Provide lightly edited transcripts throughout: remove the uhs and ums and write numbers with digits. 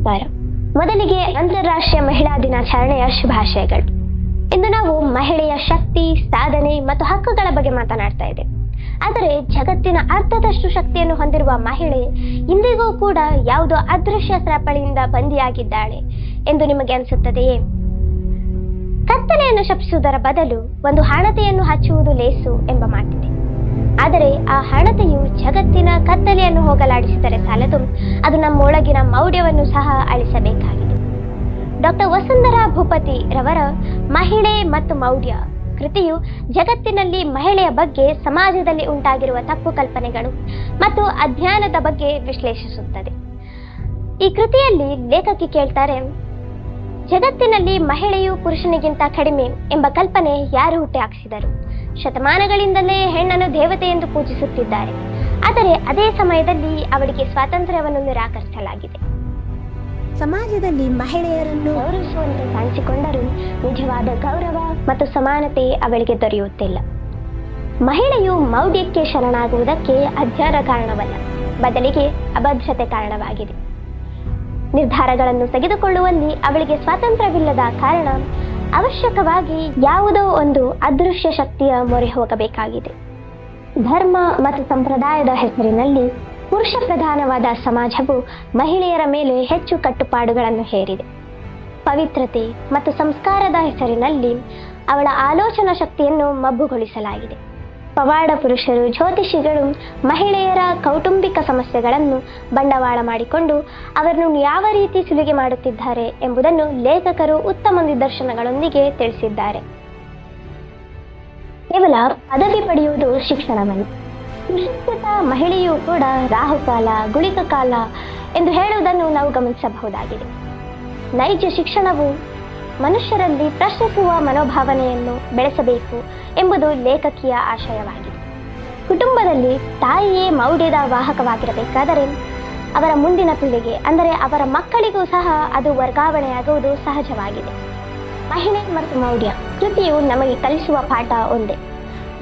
ನಮಸ್ಕಾರ. ಮೊದಲಿಗೆ ಅಂತಾರಾಷ್ಟ್ರೀಯ ಮಹಿಳಾ ದಿನಾಚರಣೆಯ ಶುಭಾಶಯಗಳು. ಇಂದು ನಾವು ಮಹಿಳೆಯ ಶಕ್ತಿ, ಸಾಧನೆ ಮತ್ತು ಹಕ್ಕುಗಳ ಬಗ್ಗೆ ಮಾತನಾಡ್ತಾ ಇದ್ದೇವೆ. ಆದರೆ ಜಗತ್ತಿನ ಅರ್ಧದಷ್ಟು ಶಕ್ತಿಯನ್ನು ಹೊಂದಿರುವ ಮಹಿಳೆ ಇಂದಿಗೂ ಕೂಡ ಯಾವುದೋ ಅದೃಶ್ಯ ಸರಪಳಿಯಿಂದ ಬಂದಿಯಾಗಿದ್ದಾಳೆ ಎಂದು ನಿಮಗೆ ಅನಿಸುತ್ತದೆಯೇ? ಕತ್ತಲೆಯನ್ನು ಶಪಿಸುವುದರ ಬದಲು ಒಂದು ಹಣತೆಯನ್ನು ಹಚ್ಚುವುದು ಲೇಸು ಎಂಬ ಮಾತಿದೆ. ಆದರೆ ಆ ಹಣತೆಯು ಜಗತ್ತಿನ ಕತ್ತಲೆಯನ್ನು ಹೋಗಲಾಡಿಸಿದರೆ ಸಾಲದು, ಅದು ನಮ್ಮೊಳಗಿನ ಮೌಢ್ಯವನ್ನು ಸಹ ಅಳಿಸಬೇಕಾಗಿದೆ. ಡಾಕ್ಟರ್ ವಸುಂಧರಾ ಭೂಪತಿ ರವರ ಮಹಿಳೆ ಮತ್ತು ಮೌಢ್ಯ ಕೃತಿಯು ಜಗತ್ತಿನಲ್ಲಿ ಮಹಿಳೆಯ ಬಗ್ಗೆ ಸಮಾಜದಲ್ಲಿ ಉಂಟಾಗಿರುವ ತಪ್ಪು ಕಲ್ಪನೆಗಳು ಮತ್ತು ಅಜ್ಞಾನದ ಬಗ್ಗೆ ವಿಶ್ಲೇಷಿಸುತ್ತದೆ. ಈ ಕೃತಿಯಲ್ಲಿ ಲೇಖಕಿ ಕೇಳ್ತಾರೆ, ಜಗತ್ತಿನಲ್ಲಿ ಮಹಿಳೆಯು ಪುರುಷನಿಗಿಂತ ಕಡಿಮೆ ಎಂಬ ಕಲ್ಪನೆ ಯಾರು ಹುಟ್ಟಿ ಹಾಕಿಸಿದರು? ಶತಮಾನಗಳಿಂದಲೇ ಹೆಣ್ಣನ್ನು ದೇವತೆ ಎಂದು ಪೂಜಿಸುತ್ತಿದ್ದಾರೆ. ಆದರೆ ಅದೇ ಸಮಯದಲ್ಲಿ ಅವಳಿಗೆ ಸ್ವಾತಂತ್ರ್ಯವನ್ನು ನಿರಾಕರಿಸಲಾಗಿದೆ. ಸಮಾಜದಲ್ಲಿ ಮಹಿಳೆಯರನ್ನು ಗೌರವಿಸುವಂತೆ ಕಾಣಿಸಿಕೊಂಡರೂ ನಿಜವಾದ ಗೌರವ ಮತ್ತು ಸಮಾನತೆ ಅವಳಿಗೆ ದೊರೆಯುತ್ತಿಲ್ಲ. ಮಹಿಳೆಯು ಮೌಢ್ಯಕ್ಕೆ ಶರಣಾಗುವುದಕ್ಕೆ ಅಜ್ಞಾನ ಕಾರಣವಲ್ಲ, ಬದಲಿಗೆ ಅಭದ್ರತೆ ಕಾರಣವಾಗಿದೆ. ನಿರ್ಧಾರಗಳನ್ನು ತೆಗೆದುಕೊಳ್ಳುವಲ್ಲಿ ಅವಳಿಗೆ ಸ್ವಾತಂತ್ರ್ಯವಿಲ್ಲದ ಕಾರಣ ಅವಶ್ಯಕವಾಗಿ ಯಾವುದೋ ಒಂದು ಅದೃಶ್ಯ ಶಕ್ತಿಯ ಮೊರೆ ಹೋಗಬೇಕಾಗಿದೆ. ಧರ್ಮ ಮತ್ತು ಸಂಪ್ರದಾಯದ ಹೆಸರಿನಲ್ಲಿ ಪುರುಷ ಪ್ರಧಾನವಾದ ಸಮಾಜವು ಮಹಿಳೆಯರ ಮೇಲೆ ಹೆಚ್ಚು ಕಟ್ಟುಪಾಡುಗಳನ್ನು ಹೇರಿದೆ. ಪವಿತ್ರತೆ ಮತ್ತು ಸಂಸ್ಕಾರದ ಹೆಸರಿನಲ್ಲಿ ಅವಳ ಆಲೋಚನಾ ಶಕ್ತಿಯನ್ನು ಮಬ್ಬುಗೊಳಿಸಲಾಗಿದೆ. ಪವಾಡ ಪುರುಷರು, ಜ್ಯೋತಿಷಿಗಳು ಮಹಿಳೆಯರ ಕೌಟುಂಬಿಕ ಸಮಸ್ಯೆಗಳನ್ನು ಬಂಡವಾಳ ಮಾಡಿಕೊಂಡು ಅವರನ್ನು ಯಾವ ರೀತಿ ಸುಲಿಗೆ ಮಾಡುತ್ತಿದ್ದಾರೆ ಎಂಬುದನ್ನು ಲೇಖಕರು ಉತ್ತಮ ನಿದರ್ಶನಗಳೊಂದಿಗೆ ತಿಳಿಸಿದ್ದಾರೆ. ಕೇವಲ ಪದವಿ ಪಡೆಯುವುದು ಶಿಕ್ಷಣವಲ್ಲ. ಸುಶಿಕ್ಷಿತ ಮಹಿಳೆಯೂ ಕೂಡ ರಾಹುಕಾಲ, ಗುಳಿಕ ಕಾಲ ಎಂದು ಹೇಳುವುದನ್ನು ನಾವು ಗಮನಿಸಬಹುದಾಗಿದೆ. ನೈಜ ಶಿಕ್ಷಣವು ಮನುಷ್ಯರಲ್ಲಿ ಪ್ರಶ್ನಿಸುವ ಮನೋಭಾವನೆಯನ್ನು ಬೆಳೆಸಬೇಕು ಎಂಬುದು ಲೇಖಕಿಯ ಆಶಯವಾಗಿದೆ. ಕುಟುಂಬದಲ್ಲಿ ತಾಯಿಯೇ ಮೌಢ್ಯದ ವಾಹಕವಾಗಿರಬೇಕಾದರೆ ಅವರ ಮುಂದಿನ ಪೀಳಿಗೆ ಅಂದರೆ ಅವರ ಮಕ್ಕಳಿಗೂ ಸಹ ಅದು ವರ್ಗಾವಣೆಯಾಗುವುದು ಸಹಜವಾಗಿದೆ. ಮಹಿಳೆ ಮತ್ತು ಮೌಢ್ಯ ಕೃತಿಯು ನಮಗೆ ಕಲಿಸುವ ಪಾಠ ಒಂದೇ: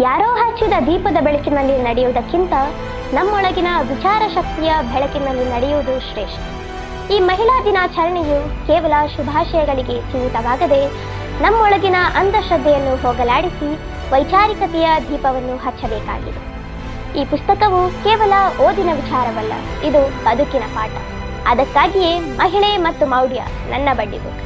ಯಾರೋ ಹಚ್ಚಿದ ದೀಪದ ಬೆಳಕಿನಲ್ಲಿ ನಡೆಯುವುದಕ್ಕಿಂತ ನಮ್ಮೊಳಗಿನ ವಿಚಾರ ಶಕ್ತಿಯ ಬೆಳಕಿನಲ್ಲಿ ನಡೆಯುವುದು ಶ್ರೇಷ್ಠ. ಈ ಮಹಿಳಾ ದಿನಾಚರಣೆಯು ಕೇವಲ ಶುಭಾಶಯಗಳಿಗೆ ಸೀಮಿತವಾಗದೆ ನಮ್ಮೊಳಗಿನ ಅಂಧಶ್ರದ್ಧೆಯನ್ನು ಹೋಗಲಾಡಿಸಿ ವೈಚಾರಿಕತೆಯ ದೀಪವನ್ನು ಹಚ್ಚಬೇಕಾಗಿದೆ. ಈ ಪುಸ್ತಕವು ಕೇವಲ ಓದಿನ ವಿಚಾರವಲ್ಲ, ಇದು ಬದುಕಿನ ಪಾಠ. ಅದಕ್ಕಾಗಿಯೇ ಮಹಿಳೆ ಮತ್ತು ಮೌಢ್ಯ ನನ್ನ ಬಡ್ಡಿ ಬುಕ್.